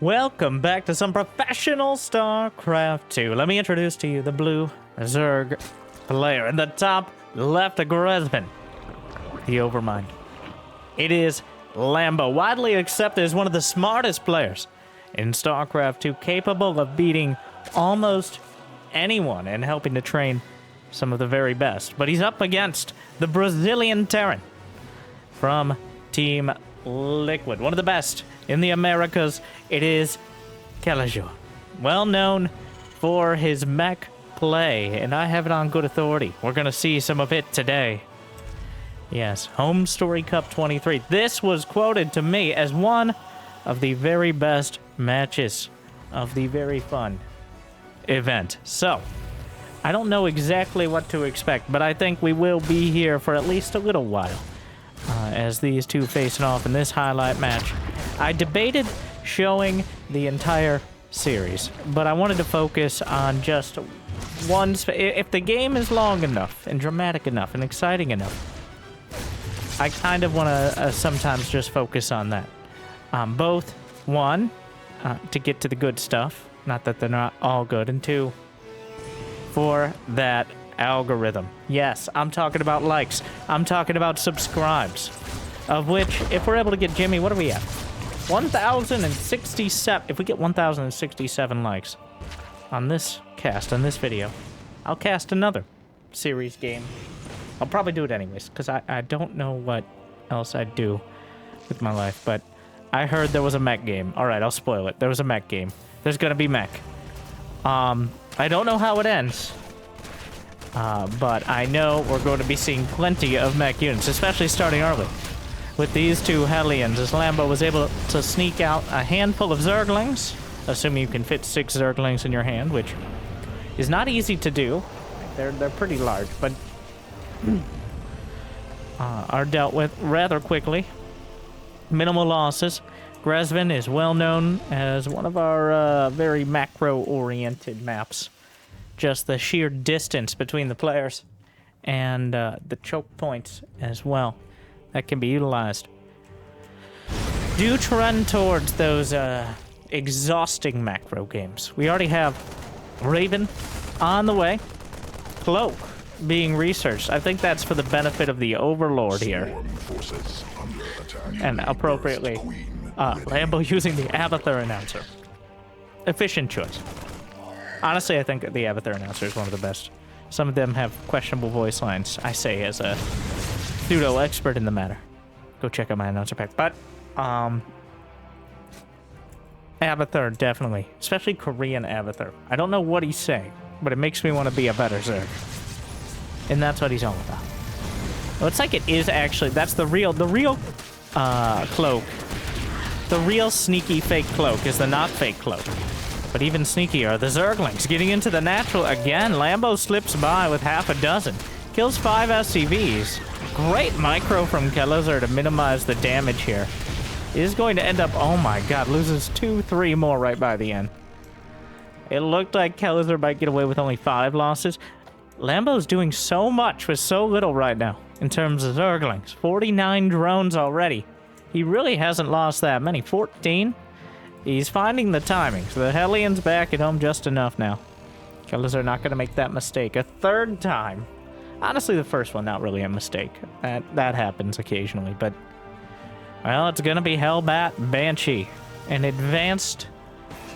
Welcome back to some professional StarCraft 2. Let me introduce to you the blue Zerg player. In the top left, a Grezman, the Overmind. It is Lambo, widely accepted as one of the smartest players in StarCraft 2, capable of beating almost anyone and helping to train some of the very best. But he's up against the Brazilian Terran from Team Liquid, one of the best in the Americas. It is Kelazhur, well known for his mech play, and I have it on good authority. We're going to see some of it today. Yes, Homestory Cup 23. This was quoted to me as one of the very best matches of the very fun event. So, I don't know exactly what to expect, but I think we will be here for at least a little while as these two facing off in this highlight match. I debated showing the entire series, but I wanted to focus on just one. If the game is long enough and dramatic enough and exciting enough, I kind of want to sometimes just focus on that. Both, one, to get to the good stuff, not that they're not all good, and two, for that algorithm. Yes, I'm talking about likes. I'm talking about subscribes, of which, if we're able to get Jimmy, what are we at? 1,067. If we get 1,067 likes on this cast, on this video, I'll cast another series game. I'll probably do it anyways, because I don't know what else I'd do with my life, but I heard there was a mech game. All right, I'll spoil it. There was a mech game. There's going to be mech. I don't know how it ends, but I know we're going to be seeing plenty of mech units, especially starting early with these two Hellions, as Lambo was able to sneak out a handful of Zerglings, assuming you can fit 6 Zerglings in your hand, which is not easy to do. They're pretty large, but are dealt with rather quickly. Minimal losses. Grezman is well known as one of our very macro-oriented maps. Just the sheer distance between the players and the choke points as well that can be utilized. Do trend towards those exhausting macro games. We already have Raven on the way. Cloak being researched. I think that's for the benefit of the Overlord here. And appropriately, Lambo using the Avatar announcer. Efficient choice. Honestly, I think the Avatar announcer is one of the best. Some of them have questionable voice lines, I say as a pseudo-expert in the matter. Go check out my announcer pack. But, Avatar, definitely. Especially Korean Avatar. I don't know what he's saying, but it makes me want to be a better Zerg. And that's what he's all about. Looks like it is actually, that's the real cloak. The real sneaky fake cloak is the not fake cloak. But even sneakier are the Zerglings. Getting into the natural again. Lambo slips by with half a dozen. Kills 5 SCVs. Great micro from Kelazhur to minimize the damage here. Is going to end up, oh my god, loses 2-3 more right by the end. It looked like Kelazhur might get away with only 5 losses. Lambo's doing so much with so little right now in terms of Zerglings. 49 drones already. He really hasn't lost that many. 14? He's finding the timing. So the Hellions back at home just enough now. Kelazhur not going to make that mistake a third time. Honestly, the first one, not really a mistake. That happens occasionally, but... well, it's going to be Hellbat Banshee. An advanced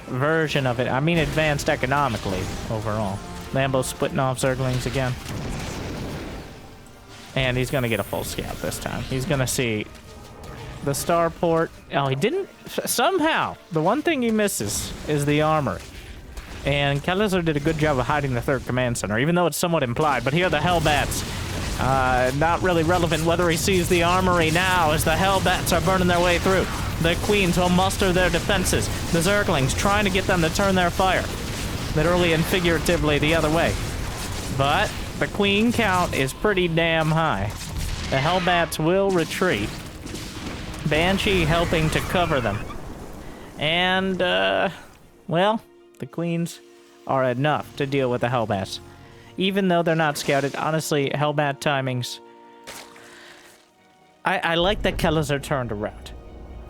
version of it. I mean advanced economically, overall. Lambo splitting off Zerglings again. And he's going to get a full scout this time. He's going to see the starport. Oh, he didn't... somehow, the one thing he misses is the armory. And Kelazhur did a good job of hiding the 3rd command center, even though it's somewhat implied. But here are the Hellbats. Not really relevant whether he sees the armory now, as the Hellbats are burning their way through. The Queens will muster their defenses. The Zerglings trying to get them to turn their fire. Literally and figuratively the other way. But the Queen count is pretty damn high. The Hellbats will retreat. Banshee helping to cover them. And, well, the Queens are enough to deal with the Hellbats. Even though they're not scouted, honestly, Hellbat timings... I like that Kelazhur turned around.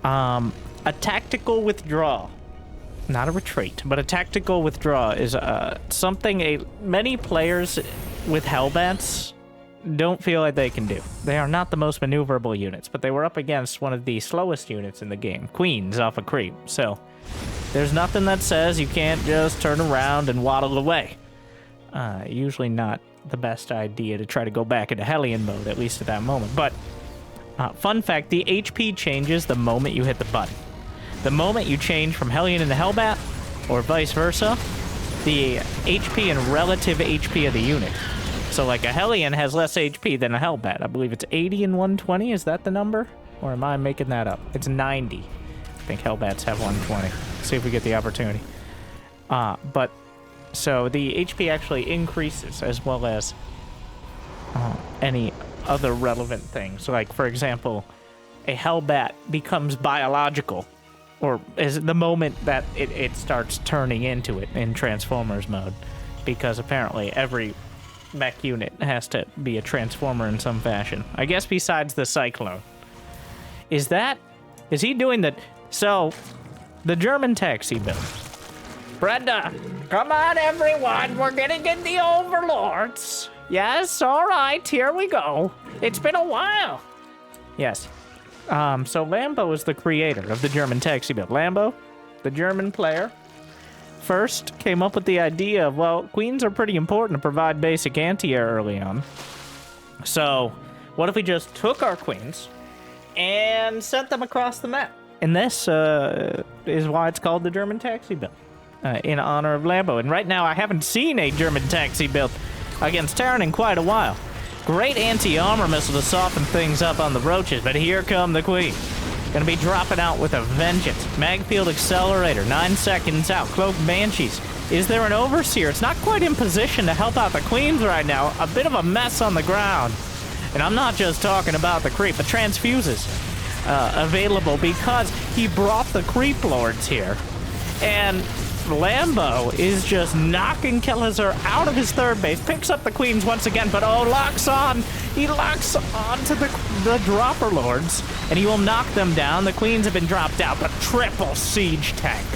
A tactical withdrawal not a retreat, but a tactical withdrawal is something many players with Hellbats don't feel like they can do. They are not the most maneuverable units, but they were up against one of the slowest units in the game, Queens off a creep. So there's nothing that says you can't just turn around and waddle away. Usually not the best idea to try to go back into Hellion mode, at least at that moment. But fun fact, the HP changes the moment you hit the button. The moment you change from Hellion into Hellbat, or vice versa, the HP and relative HP of the unit. So like a Hellion has less HP than a Hellbat. I believe it's 80 and 120, is that the number? Or am I making that up? It's 90. I think Hellbats have 120. See if we get the opportunity. But, so the HP actually increases as well as any other relevant things. So like, for example, a Hellbat becomes biological, or is the moment that it starts turning into it in Transformers mode, because apparently every mech unit has to be a Transformer in some fashion. I guess besides the Cyclone. Is he doing the... So, the German taxi build. Brenda, come on everyone, we're gonna get the Overlords. Yes, all right, here we go. It's been a while. Yes. So Lambo is the creator of the German taxi build. Lambo, the German player, first came up with the idea of, well, queens are pretty important to provide basic anti-air early on. So what if we just took our queens and sent them across the map? And this is why it's called the German taxi build, in honor of Lambo. And right now I haven't seen a German taxi build against Terran in quite a while. Great anti-armor missile to soften things up on the roaches, but here come the queen. Gonna be dropping out with a vengeance. Magfield Accelerator, 9 seconds out. Cloaked Banshees. Is there an Overseer? It's not quite in position to help out the queens right now. A bit of a mess on the ground. And I'm not just talking about the creep, but transfuses available because he brought the creep lords here. And Lambo is just knocking Kelazhur out of his third base, picks up the queens once again, but locks on. He locks onto the dropper lords, and he will knock them down. The queens have been dropped out, but triple siege tank,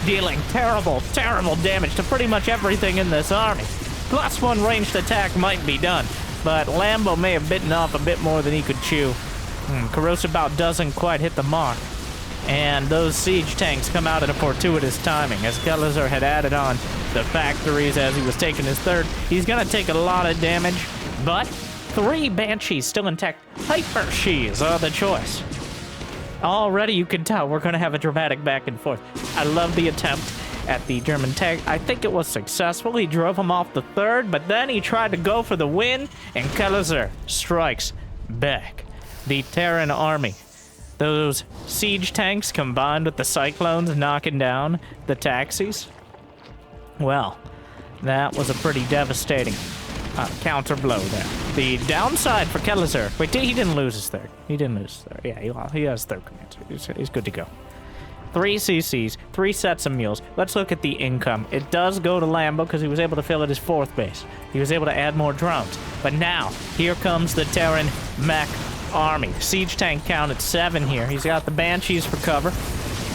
dealing terrible, terrible damage to pretty much everything in this army. +1 ranged attack might be done, but Lambo may have bitten off a bit more than he could chew. Corrosive Bout doesn't quite hit the mark. And those siege tanks come out at a fortuitous timing, as Kelazhur had added on the factories as he was taking his third. He's gonna take a lot of damage, but 3 Banshees still intact. Hyper Shees are the choice. Already you can tell we're gonna have a dramatic back and forth. I love the attempt at the German tank. I think it was successful. He drove him off the third, but then he tried to go for the win, and Kelazhur strikes back. The Terran army. Those siege tanks combined with the cyclones knocking down the taxis. Well, that was a pretty devastating counter blow there. The downside for Kelazhur. Wait, he didn't lose his third. He didn't lose his third. Yeah, he has third command. He's good to go. 3 CCs, 3 sets of mules. Let's look at the income. It does go to Lambo because he was able to fill at his 4th base. He was able to add more drones. But now, here comes the Terran mech army. Siege tank count at 7 here. He's got the Banshees for cover.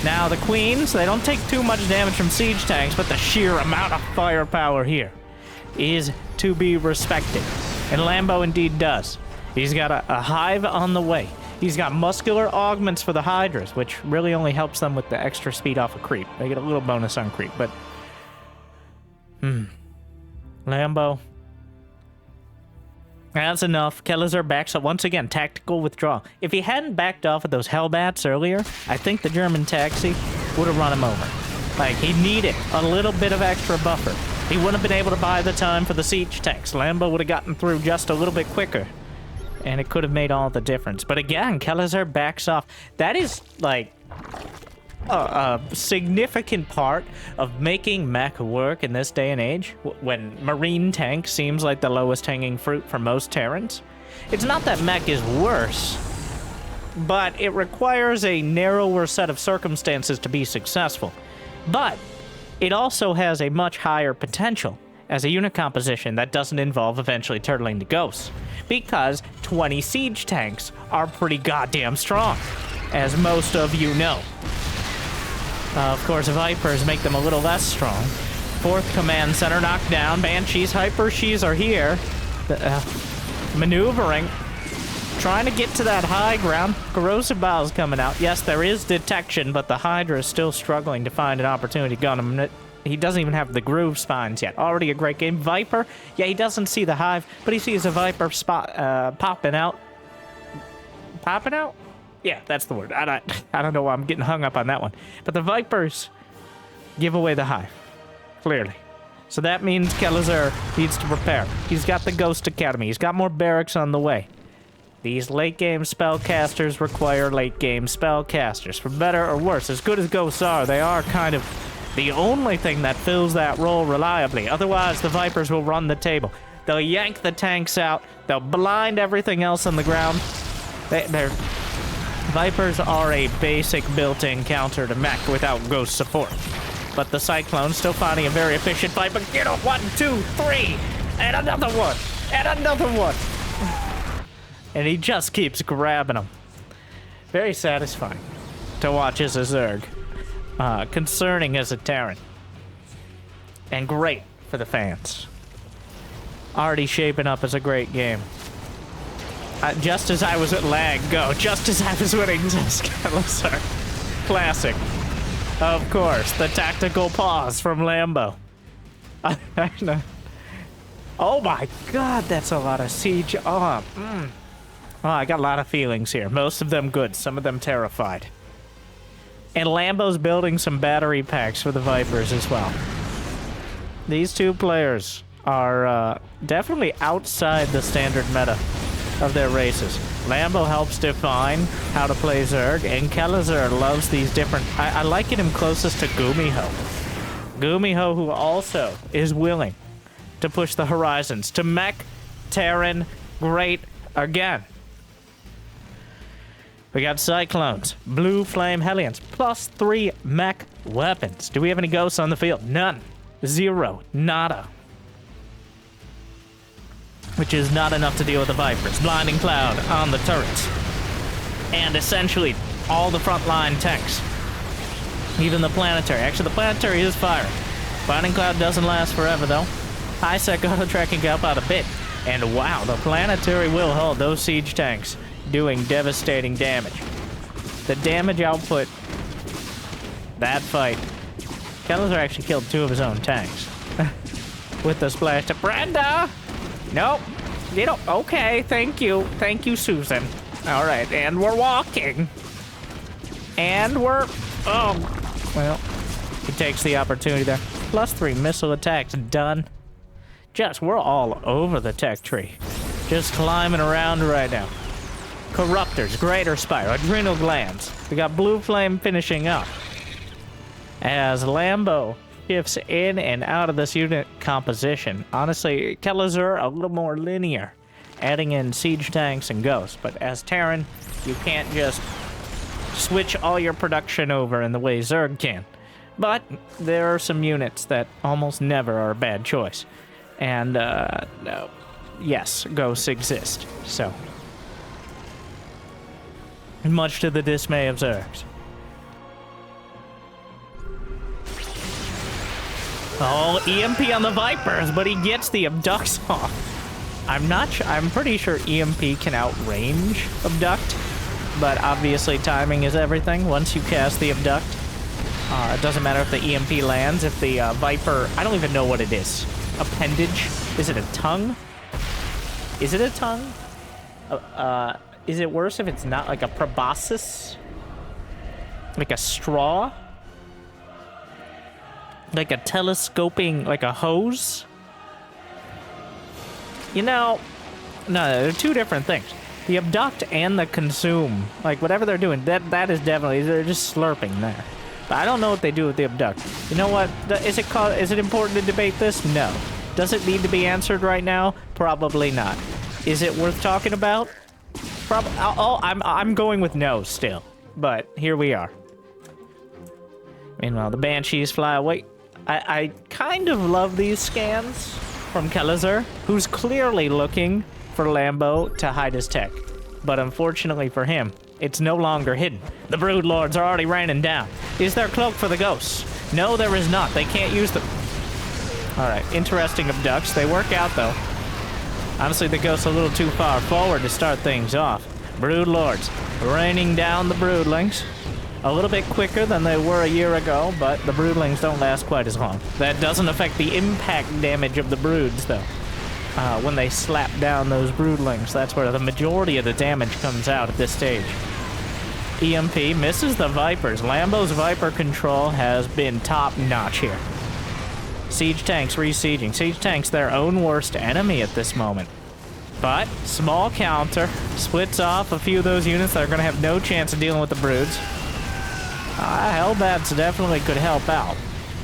Now the queens, they don't take too much damage from siege tanks, but the sheer amount of firepower here is to be respected. And Lambo indeed does. He's got a hive on the way. He's got muscular augments for the Hydras, which really only helps them with the extra speed off of creep. They get a little bonus on creep, but... Lambo... That's enough. Kelazhur backs up once again. Tactical withdrawal. If he hadn't backed off of those Hellbats earlier, I think the German taxi would have run him over. Like, he needed a little bit of extra buffer. He wouldn't have been able to buy the time for the siege tanks. Lambo would have gotten through just a little bit quicker. And it could have made all the difference. But again, Kelazhur backs off. That is, like... a significant part of making mech work in this day and age, when marine tank seems like the lowest hanging fruit for most Terrans. It's not that mech is worse, but it requires a narrower set of circumstances to be successful. But it also has a much higher potential as a unit composition that doesn't involve eventually turtling to ghosts, because 20 siege tanks are pretty goddamn strong, as most of you know. Of course, Vipers make them a little less strong. Fourth command center knocked down. Banshees, Hyper Shees are here. Maneuvering. Trying to get to that high ground. Corrosive Bows coming out. Yes, there is detection, but the Hydra is still struggling to find an opportunity to gun him. He doesn't even have the groove spines yet. Already a great game. Viper, yeah, he doesn't see the hive, but he sees a Viper spot popping out. Popping out? Yeah, that's the word. I don't know why I'm getting hung up on that one. But the Vipers give away the hive, clearly. So that means Kelazhur needs to prepare. He's got the Ghost Academy. He's got more barracks on the way. These late-game spellcasters require late-game spellcasters. For better or worse, as good as ghosts are, they are kind of the only thing that fills that role reliably. Otherwise, the Vipers will run the table. They'll yank the tanks out. They'll blind everything else on the ground. Vipers are a basic built-in counter to mech without ghost support. But the Cyclone's still finding a very efficient fight. But get up, 1, 2, 3, and another one, and another one. And he just keeps grabbing them. Very satisfying to watch as a Zerg. Concerning as a Terran. And great for the fans. Already shaping up as a great game. Just as I was at lag, go. Just as I was winning, Kelazhur. Classic. Of course, the tactical pause from Lambo. Oh my god, that's a lot of siege. Oh, I got a lot of feelings here. Most of them good, some of them terrified. And Lambo's building some battery packs for the Vipers as well. These two players are definitely outside the standard meta of their races. Lambo helps define how to play Zerg, and Kelazhur loves these different... I liken him closest to Gumiho. Gumiho, who also is willing to push the horizons. To mech, Terran, great again. We got Cyclones, Blue Flame Hellions, +3 mech weapons. Do we have any ghosts on the field? None. 0. Nada. Which is not enough to deal with the Vipers. Blinding Cloud on the turrets. And essentially, all the frontline tanks. Even the Planetary. Actually, the Planetary is firing. Blinding Cloud doesn't last forever, though. High-sec auto-tracking help out a bit. And wow, the Planetary will hold those siege tanks, doing devastating damage. The damage output, that fight. Kelazhur actually killed 2 of his own tanks. With the splash to Brenda! Nope. You know, okay, thank you. Thank you, Susan. All right, and we're walking. And we're... Oh, well, he takes the opportunity there. +3 missile attacks, done. We're all over the tech tree. Just climbing around right now. Corruptors, Greater Spire, Adrenal Glands. We got Blue Flame finishing up. As Lambo shifts in and out of this unit composition. Honestly, Kelazhur a little more linear, adding in siege tanks and ghosts. But as Terran, you can't just switch all your production over in the way Zerg can. But there are some units that almost never are a bad choice. And, no. Yes, ghosts exist, so. Much to the dismay of Zergs. Oh, EMP on the Vipers, but he gets the abducts off. I'm pretty sure EMP can outrange abduct, but obviously timing is everything. Once you cast the abduct, it doesn't matter if the EMP lands, if the Viper, I don't even know what it is. Appendage? Is it a tongue? Is it a tongue? Is it worse if it's not like a proboscis? Like a straw? Like a telescoping, like a hose? You know, no, they're 2 different things. The abduct and the consume, like whatever they're doing, that is definitely, they're just slurping there. But I don't know what they do with the abduct. You know what? Is it important to debate this? No. Does it need to be answered right now? Probably not. Is it worth talking about? I'm going with no still, but here we are. Meanwhile, the Banshees fly away. I kind of love these scans from Kelazhur, who's clearly looking for Lambo to hide his tech. But unfortunately for him, it's no longer hidden. The Brood Lords are already raining down. Is there cloak for the ghosts? No, there is not. They can't use them. All right, interesting abducts. They work out, though. Honestly, the ghosts are a little too far forward to start things off. Brood Lords raining down the Broodlings. A little bit quicker than they were a year ago, but the Broodlings don't last quite as long. That doesn't affect the impact damage of the Broods, though. When they slap down those Broodlings, that's where the majority of the damage comes out at this stage. EMP misses the Vipers. Lambo's Viper control has been top-notch here. Siege tanks re-sieging. Siege tanks their own worst enemy at this moment. But, small counter. Splits off a few of those units that are going to have no chance of dealing with the Broods. Hellbats definitely could help out.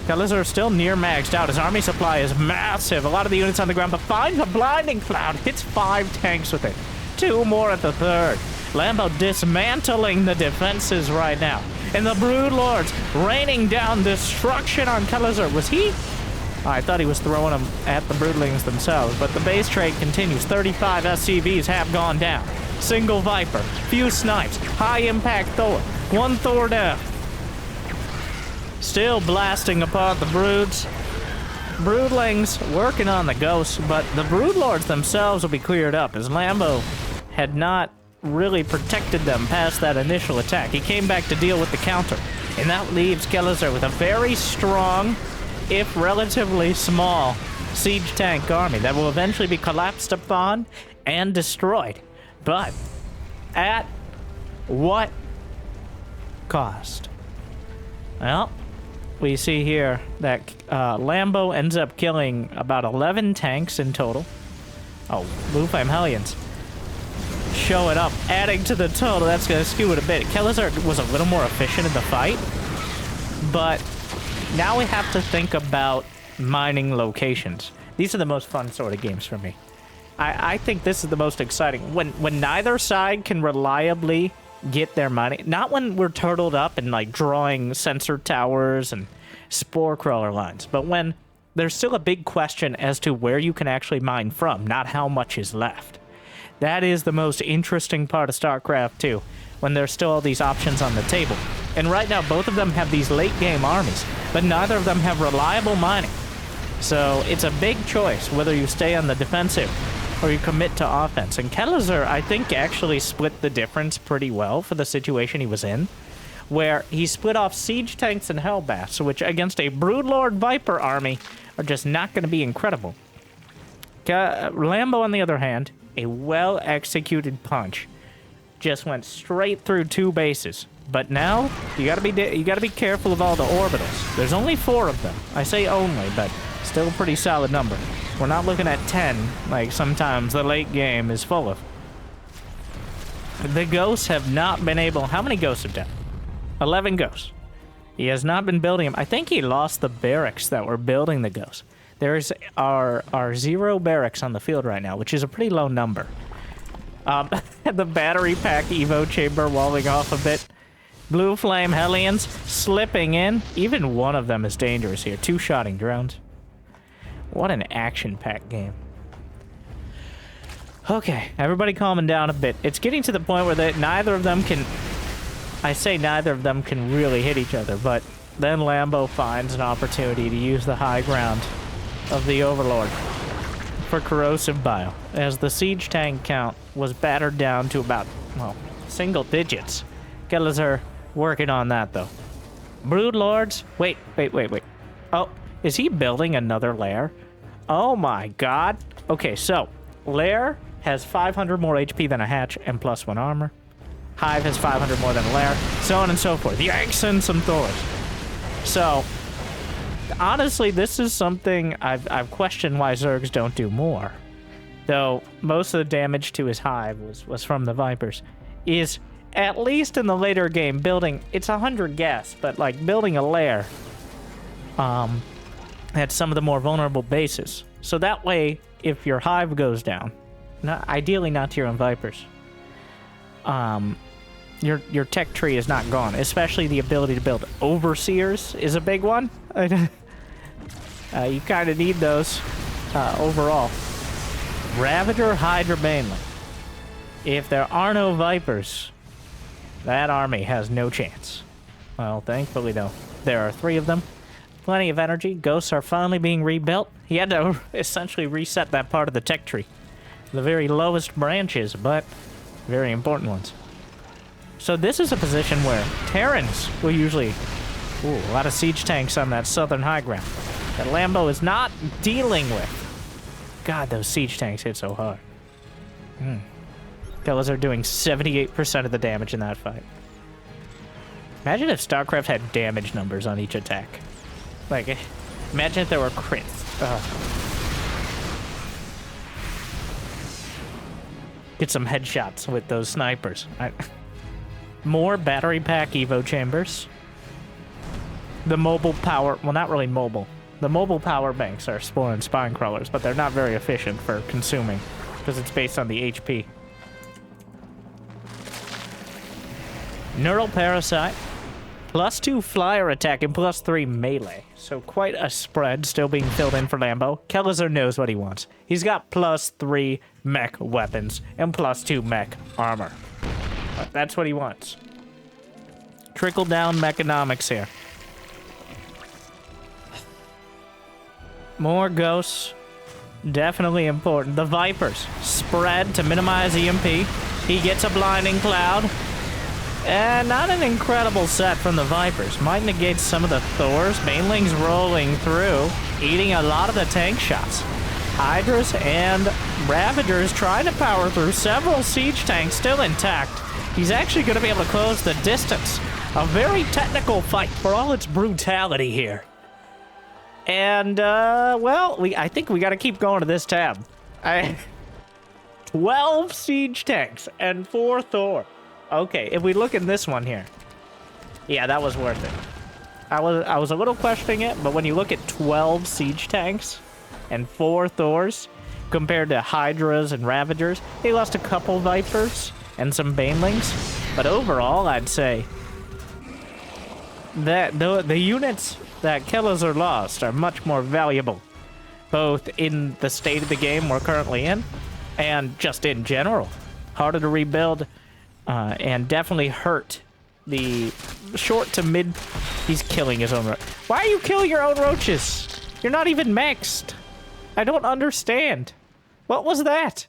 Kelazhur still near maxed out. His army supply is massive. A lot of the units on the ground, but finds a blinding cloud. Hits 5 tanks with it. 2 more at the 3rd. Lambo dismantling the defenses right now. And the Brood Lords raining down destruction on Kelazhur. Was he? I thought he was throwing them at the Broodlings themselves, but the base trade continues. 35 SCVs have gone down. Single Viper, few snipes, high impact Thor. 1 Thor down. Still blasting apart the Broods. Broodlings working on the ghosts, but the Brood Lords themselves will be cleared up, as Lambo had not really protected them past that initial attack. He came back to deal with the counter, and that leaves Kelazhur with a very strong, if relatively small, siege tank army that will eventually be collapsed upon and destroyed. But at what cost? Well, we see here that Lambo ends up killing about 11 tanks in total. Oh, Blue Flame Hellions showing up, adding to the total. That's going to skew it a bit. Kelazhur was a little more efficient in the fight, but now we have to think about mining locations. These are the most fun sort of games for me. I think this is the most exciting. When neither side can reliably get their money, not when we're turtled up and like drawing sensor towers and spore crawler lines, but when there's still a big question as to where you can actually mine from, not how much is left. That is the most interesting part of StarCraft 2, when there's still all these options on the table. And right now, both of them have these late-game armies, but neither of them have reliable mining. So it's a big choice whether you stay on the defensive or you commit to offense. And Kelazhur, I think, actually split the difference pretty well for the situation he was in, where he split off siege tanks and hellbats, which against a Broodlord Viper army are just not going to be incredible. Lambo, on the other hand, a well-executed punch, just went straight through 2 bases. But now you gotta be careful of all the orbitals. There's only 4 of them. I say only, but still a pretty solid number. We're not looking at 10 like sometimes the late game is full of. The ghosts have not been able. How many ghosts have done? 11 ghosts. He has not been building them. I think he lost the barracks that were building the ghosts. There's our 0 barracks on the field right now, which is a pretty low number. The battery pack Evo chamber walling off a bit. Blue Flame Hellions slipping in. Even one of them is dangerous here. 2-shotting drones. What an action-packed game. Okay, everybody calming down a bit. It's getting to the point where neither of them can... I say neither of them can really hit each other, but then Lambo finds an opportunity to use the high ground of the Overlord for corrosive bile, as the siege tank count was battered down to about, well, single digits. Kelazhur working on that, though. Brood Lords? Wait. Oh, is he building another lair? Oh my god. Okay, so, lair has 500 more HP than a hatch and +1 armor. Hive has 500 more than a lair, so on and so forth. Yanks and some Thors. So, honestly, this is something I've questioned why Zergs don't do more. Though most of the damage to his hive was from the Vipers. Is, at least in the later game, building... It's 100 gas, but like building a lair at some of the more vulnerable bases. So that way, if your hive goes down, ideally not to your own Vipers, your tech tree is not gone. Especially the ability to build overseers is a big one. You kind of need those overall. Ravager, Hydra, Baneling. If there are no Vipers, That army has no chance. Well, thankfully, though, there are 3 of them. Plenty of energy. Ghosts are finally being rebuilt. He had to essentially reset that part of the tech tree. The very lowest branches, but very important ones. So this is a position where Terrans will usually... Ooh, a lot of siege tanks on that southern high ground that Lambo is not dealing with. God, those siege tanks hit so hard. Kelazhur are doing 78% of the damage in that fight. Imagine if StarCraft had damage numbers on each attack. Like, imagine if there were crits. Ugh. Get some headshots with those snipers. More battery pack Evo chambers. The mobile power... Well, not really mobile. The mobile power banks are Spore and Spine Crawlers, but they're not very efficient for consuming because it's based on the HP. Neural Parasite. +2 flyer attack and +3 melee. So quite a spread still being filled in for Lambo. Kelazhur knows what he wants. He's got +3 mech weapons and +2 mech armor. That's what he wants. Trickle down mechanomics here. More ghosts. Definitely important. The Vipers. Spread to minimize EMP. He gets a blinding cloud. And not an incredible set from the Vipers. Might negate some of the Thors. Banelings rolling through, eating a lot of the tank shots. Hydras and Ravagers trying to power through. Several siege tanks still intact. He's actually going to be able to close the distance. A very technical fight for all its brutality here. And, well, I think we got to keep going to this tab. 12 siege tanks and 4 Thor. Okay, if we look in this one here. Yeah, that was worth it. I was a little questioning it, but when you look at 12 siege tanks and 4 Thors compared to Hydras and Ravagers, they lost a couple Vipers and some Banelings. But overall, I'd say that the units that Kelazhur lost are much more valuable, both in the state of the game we're currently in and just in general. Harder to rebuild. And definitely hurt the short to mid... He's killing his own... Why are you killing your own roaches? You're not even maxed. I don't understand. What was that?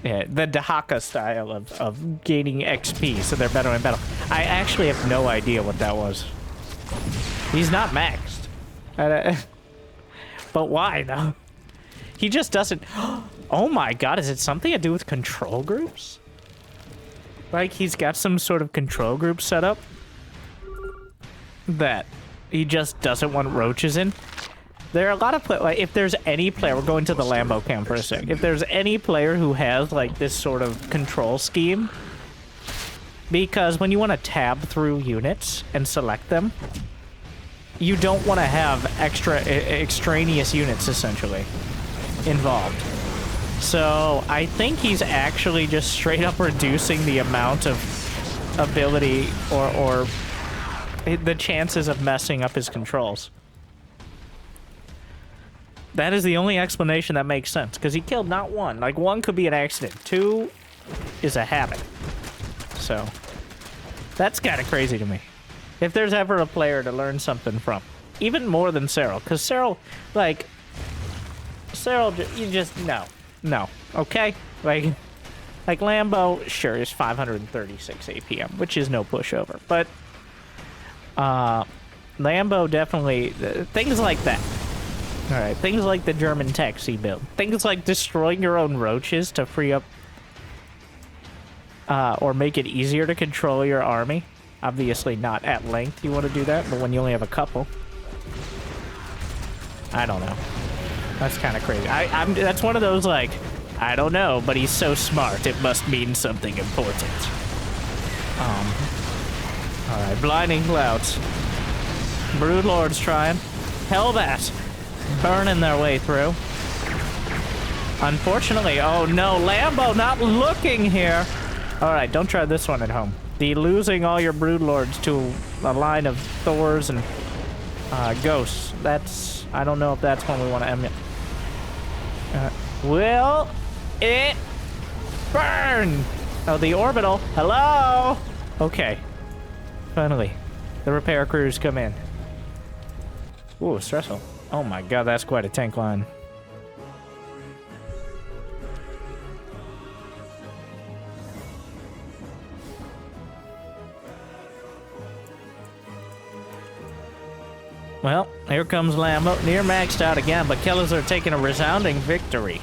Yeah, the Dahaka style of gaining XP, so they're better in battle. I actually have no idea what that was. He's not maxed. But why, though? He just doesn't... Oh my god, is it something to do with control groups? Like, he's got some sort of control group set up that he just doesn't want roaches in. There are a lot of players, like, if there's any player, we're going to the Lambo camp for a sec. If there's any player who has, like, this sort of control scheme, because when you want to tab through units and select them, you don't want to have extraneous units, essentially, involved. So I think he's actually just straight up reducing the amount of ability or the chances of messing up his controls. That is the only explanation that makes sense, because he killed not one. Like, 1 could be an accident. 2 is a habit. So that's kind of crazy to me. If there's ever a player to learn something from, even more than Cyril, because Cyril, like, you just, no, okay? Like Lambo, sure, is 536 APM, which is no pushover, but Lambo definitely, things like that. All right, things like the German taxi build, things like destroying your own roaches to free up or make it easier to control your army. Obviously not at length you want to do that, but when you only have a couple. I don't know. That's kind of crazy. That's one of those, like, I don't know, but he's so smart, it must mean something important. Alright, blinding clouds. Broodlords trying. Hellbat burning their way through. Unfortunately, oh no, Lambo not looking here. Alright, don't try this one at home. The losing all your Broodlords to a line of Thors and ghosts. That's, I don't know if that's one we want to emulate. Will it burn? Oh, the orbital. Hello? Okay. Finally, the repair crews come in. Ooh, stressful. Oh my god, that's quite a tank line. Well, here comes Lambo, near maxed out again, but Kelazhur taking a resounding victory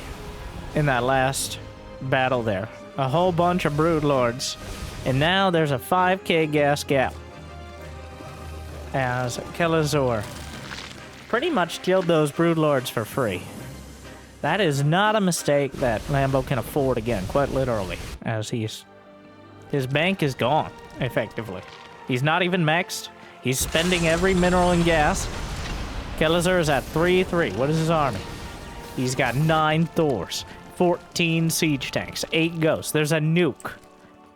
in that last battle there. A whole bunch of broodlords, and now there's a 5k gas gap as Kelazhur pretty much killed those broodlords for free. That is not a mistake that Lambo can afford again, quite literally, as his bank is gone, effectively. He's not even maxed. He's spending every mineral and gas. Kelazhur is at 3-3. What is his army? He's got 9 Thors, 14 siege tanks, 8 ghosts. There's a nuke,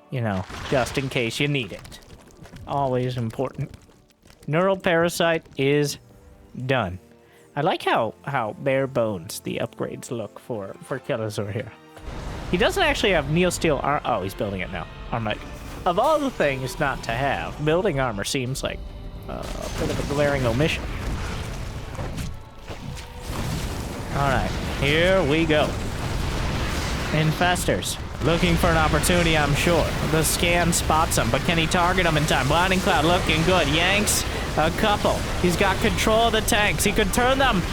you know, just in case you need it. Always important. Neural Parasite is done. I like how bare bones the upgrades look for Kelazhur here. He doesn't actually have Neosteel armor. Oh, he's building it now. Armor. Of all the things not to have, building armor seems like a bit of a glaring omission. Alright, here we go. Infestors. Looking for an opportunity, I'm sure. The scan spots him, but can he target him in time? Blinding Cloud looking good. Yanks a couple. He's got control of the tanks. He could turn them.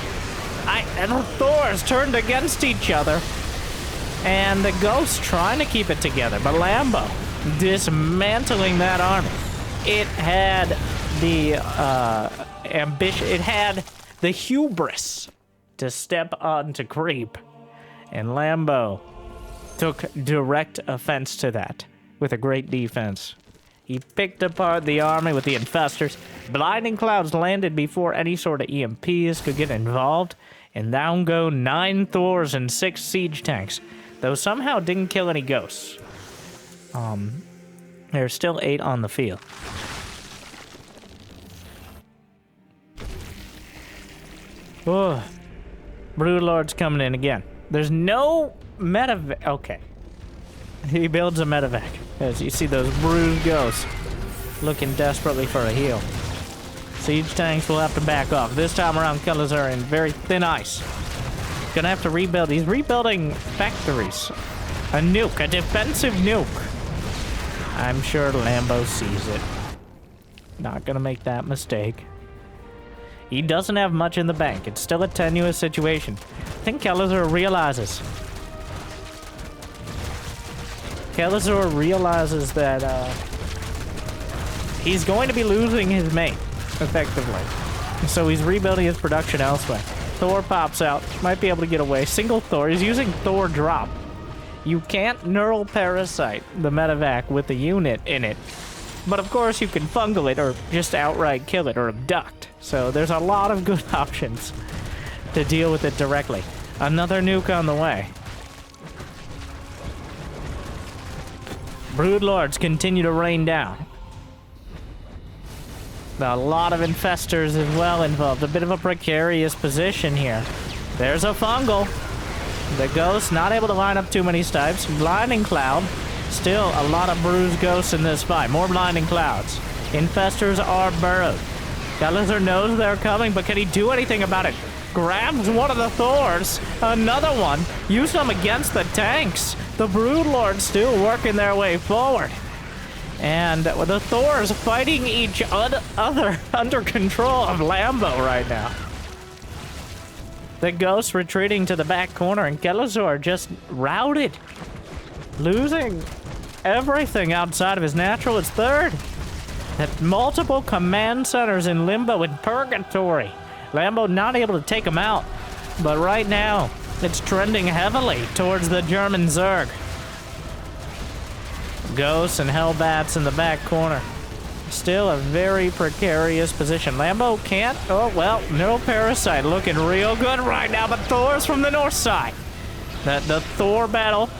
And the Thors turned against each other. And the Ghosts trying to keep it together. But Lambo dismantling that army. It had the ambition, it had the hubris to step onto creep. And Lambo took direct offense to that with a great defense. He picked apart the army with the infestors. Blinding Clouds landed before any sort of EMPs could get involved. And down go 9 Thors and 6 siege tanks. Though somehow didn't kill any ghosts. There's still 8 on the field. Oh, Broodlord's coming in again. There's no medevac. Okay. He builds a medevac. As you see those bruised ghosts looking desperately for a heal. Siege tanks will have to back off. This time around, Kelazhur in very thin ice. Gonna have to rebuild. He's rebuilding factories. A nuke, a defensive nuke. I'm sure Lambo sees it. Not gonna make that mistake. He doesn't have much in the bank. It's still a tenuous situation. I think Kelazhur realizes. Kelazhur realizes that he's going to be losing his mate, effectively. So he's rebuilding his production elsewhere. Thor pops out. Might be able to get away. Single Thor. He's using Thor drop. You can't neural parasite the medevac with a unit in it. But of course you can fungal it or just outright kill it or abduct. So there's a lot of good options to deal with it directly. Another nuke on the way. Broodlords continue to rain down. A lot of infestors as well involved. A bit of a precarious position here. There's a fungal. The ghost not able to line up too many snipes. Blinding Cloud. Still a lot of bruised ghosts in this fight. More Blinding Clouds. Infestors are burrowed. Kelazhur knows they're coming, but can he do anything about it? Grabs one of the Thors. Another one. Use them against the tanks. The Broodlords still working their way forward. And the Thors fighting each other under control of Lambo right now. The Ghosts retreating to the back corner, and Kelazhur just routed. Losing everything outside of his natural. It's third. At multiple command centers in limbo in purgatory. Lambo not able to take him out. But right now, it's trending heavily towards the German Zerg. Ghosts and Hellbats in the back corner. Still a very precarious position. Lambo can't. Oh, well, no Parasite looking real good right now, but Thor's from the north side. The Thor battle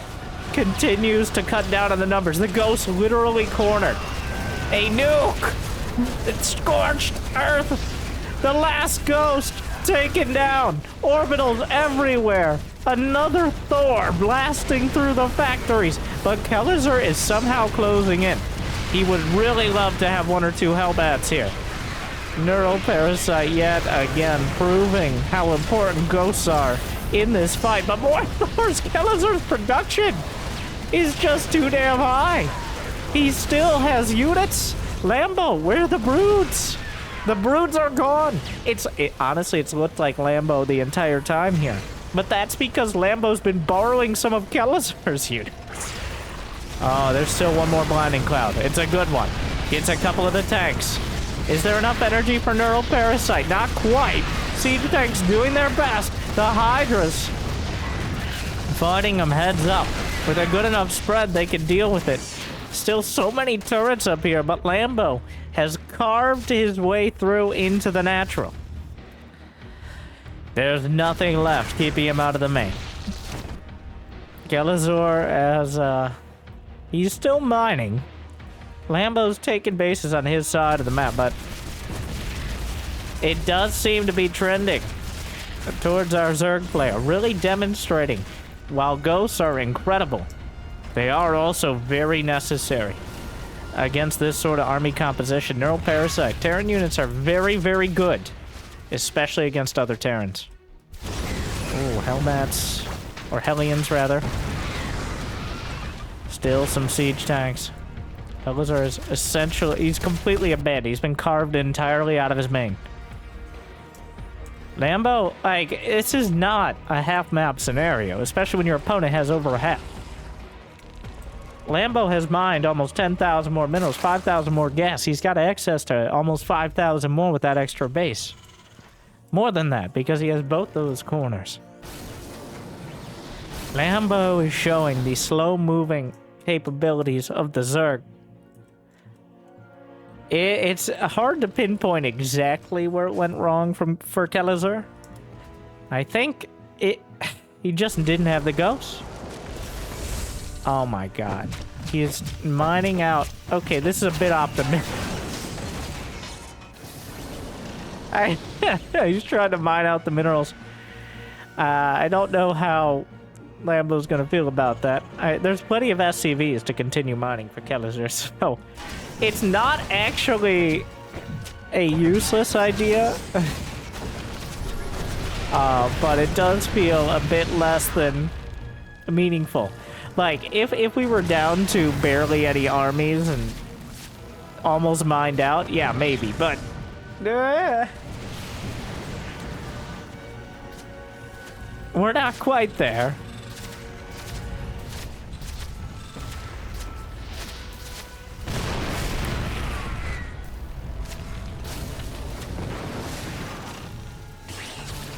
continues to cut down on the numbers. The Ghost literally cornered. A nuke! It's scorched earth! The last Ghost taken down! Orbitals everywhere! Another Thor blasting through the factories! But Kelazhur is somehow closing in. He would really love to have 1 or 2 Hellbats here. Neural Parasite yet again proving how important ghosts are in this fight. But more and more, Kelazhur's production is just too damn high. He still has units. Lambo, where are the broods? The broods are gone. Honestly, it's looked like Lambo the entire time here. But that's because Lambo's been borrowing some of Kelazhur's units. Oh, there's still one more Blinding Cloud. It's a good one. Gets a couple of the tanks. Is there enough energy for Neural Parasite? Not quite. Siege tanks doing their best. The Hydras fighting them heads up. With a good enough spread, they can deal with it. Still so many turrets up here, but Lambo has carved his way through into the natural. There's nothing left keeping him out of the main. Kelazhur as he's still mining. Lambo's taking bases on his side of the map, but it does seem to be trending towards our Zerg player, really demonstrating while ghosts are incredible, they are also very necessary against this sort of army composition. Neural Parasite. Terran units are very, very good, especially against other Terrans. Oh, Hellbats, or Hellions rather. Still some siege tanks. Kelazhur is essentially, he's completely abandoned. He's been carved entirely out of his main. Lambo, like, this is not a half-map scenario, especially when your opponent has over a half. Lambo has mined almost 10,000 more minerals, 5,000 more gas. He's got access to almost 5,000 more with that extra base. More than that, because he has both those corners. Lambo is showing the slow-moving capabilities of the Zerg. It's hard to pinpoint exactly where it went wrong for Kelazhur. I think he just didn't have the ghosts. Oh my god. He is mining out. Okay, this is a bit optimistic. He's trying to mine out the minerals. I don't know how Lambo's gonna feel about that. There's plenty of SCVs to continue mining for Kelazhur, so it's not actually a useless idea. But it does feel a bit less than meaningful. Like, if we were down to barely any armies and almost mined out, yeah, maybe, but we're not quite there.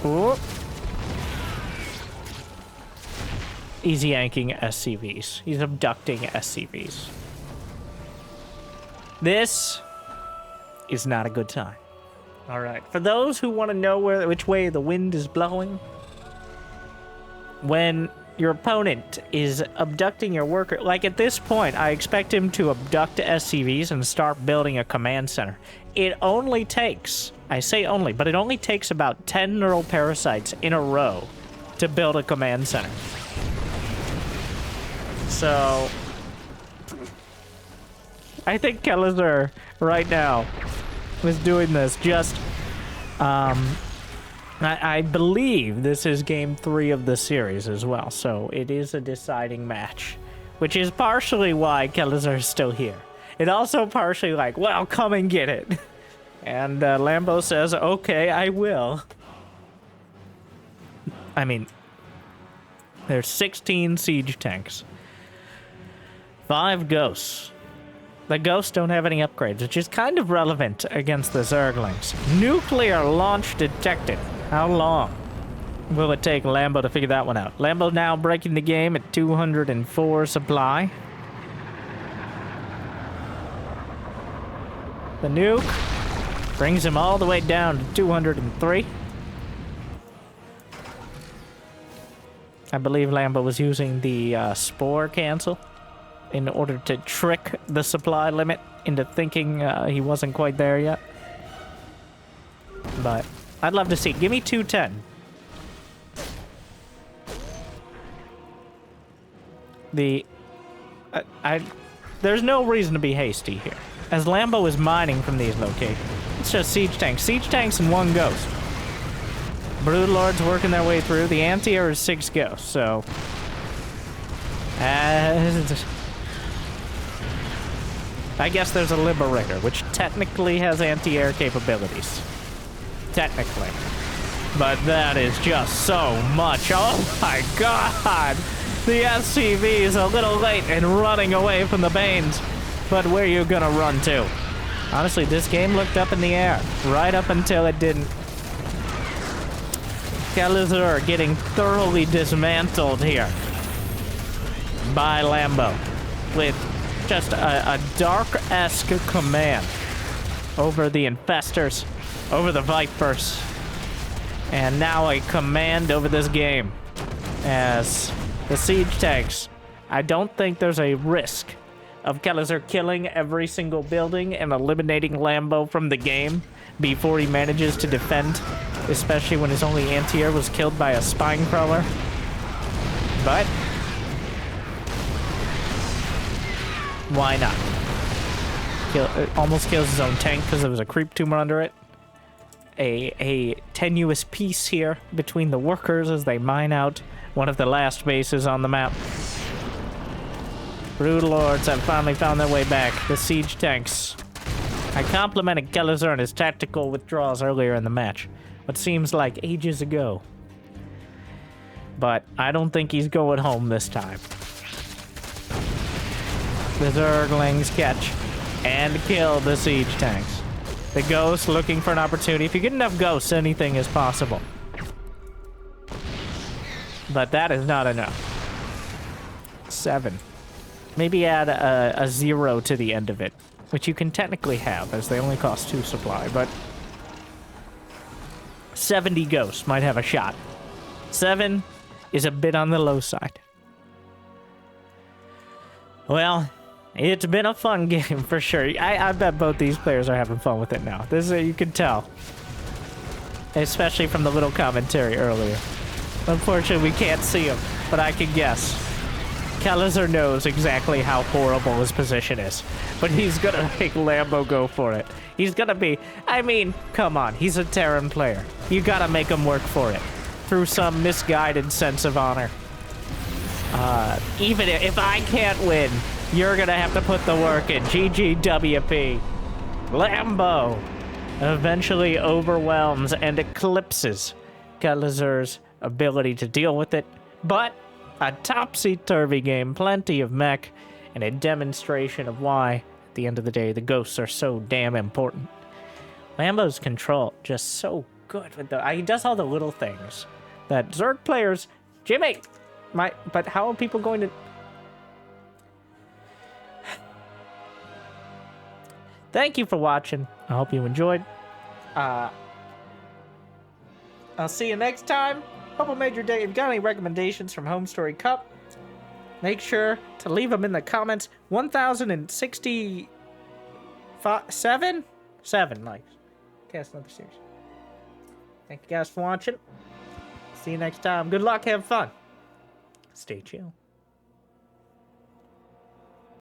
Ooh. He's yanking SCVs. He's abducting SCVs. This is not a good time. All right. For those who want to know which way the wind is blowing, when your opponent is abducting your worker, like at this point, I expect him to abduct SCVs and start building a command center. It only takes, I say only, but it only takes about 10 neural parasites in a row to build a command center. So I think Kelazhur right now is doing this just, I believe this is game 3 of the series as well, so it is a deciding match, which is partially why Kelazhur is still here. It also partially like, well, come and get it. And Lambo says, okay, I will. I mean, there's 16 siege tanks. 5 ghosts. The ghosts don't have any upgrades, which is kind of relevant against the Zerglings. Nuclear launch detected. How long will it take Lambo to figure that one out? Lambo now breaking the game at 204 supply. The nuke brings him all the way down to 203. I believe Lambo was using the spore cancel in order to trick the supply limit into thinking he wasn't quite there yet. But I'd love to see. Give me 210. There's no reason to be hasty here, as Lambo is mining from these locations. It's just siege tanks and one ghost. Broodlords working their way through. The anti-air is 6 ghosts, so... I guess there's a Liberator, which technically has anti-air capabilities. Technically. But that is just so much. Oh my god! The SCV is a little late in running away from the Banes. But where are you gonna run to? Honestly, this game looked up in the air. Right up until it didn't. Kelazhur getting thoroughly dismantled here by Lambo with just a dark-esque command over the Infestors, over the Vipers, and now a command over this game as the siege tanks. I don't think there's a risk of Kelazhur killing every single building and eliminating Lambo from the game before he manages to defend, especially when his only anti-air was killed by a spine crawler. But why not? Almost kills his own tank because there was a creep tumor under it. A tenuous peace here between the workers as they mine out one of the last bases on the map. Broodlords have finally found their way back. The siege tanks. I complimented Kelazhur on his tactical withdrawals earlier in the match, what seems like ages ago. But I don't think he's going home this time. The Zerglings catch and kill the siege tanks. The ghosts looking for an opportunity. If you get enough ghosts, anything is possible. But that is not enough. 7. Maybe add a 0 to the end of it, which you can technically have, as they only cost 2 supply, but 70 ghosts might have a shot. 7 is a bit on the low side. Well, it's been a fun game for sure. I bet both these players are having fun with it now. This is, you can tell. Especially from the little commentary earlier. Unfortunately, we can't see him, but I can guess. Kelazhur knows exactly how horrible his position is, but he's gonna make Lambo go for it. He's gonna be... I mean, come on, he's a Terran player. You gotta make him work for it. Through some misguided sense of honor. Even if I can't win, you're gonna have to put the work in. GGWP. Lambo eventually overwhelms and eclipses Kelazhur's ability to deal with it, but a topsy-turvy game, plenty of mech, and a demonstration of why, at the end of the day, the ghosts are so damn important. Lambo's control just so good with he does all the little things that Zerg players, Jimmy, but how are people going to... Thank you for watching. I hope you enjoyed. I'll see you next time. Hope I made your day. If you got any recommendations from Homestory Cup, make sure to leave them in the comments. 1,067? 7 likes. Cast another series. Thank you guys for watching. See you next time. Good luck. Have fun. Stay chill.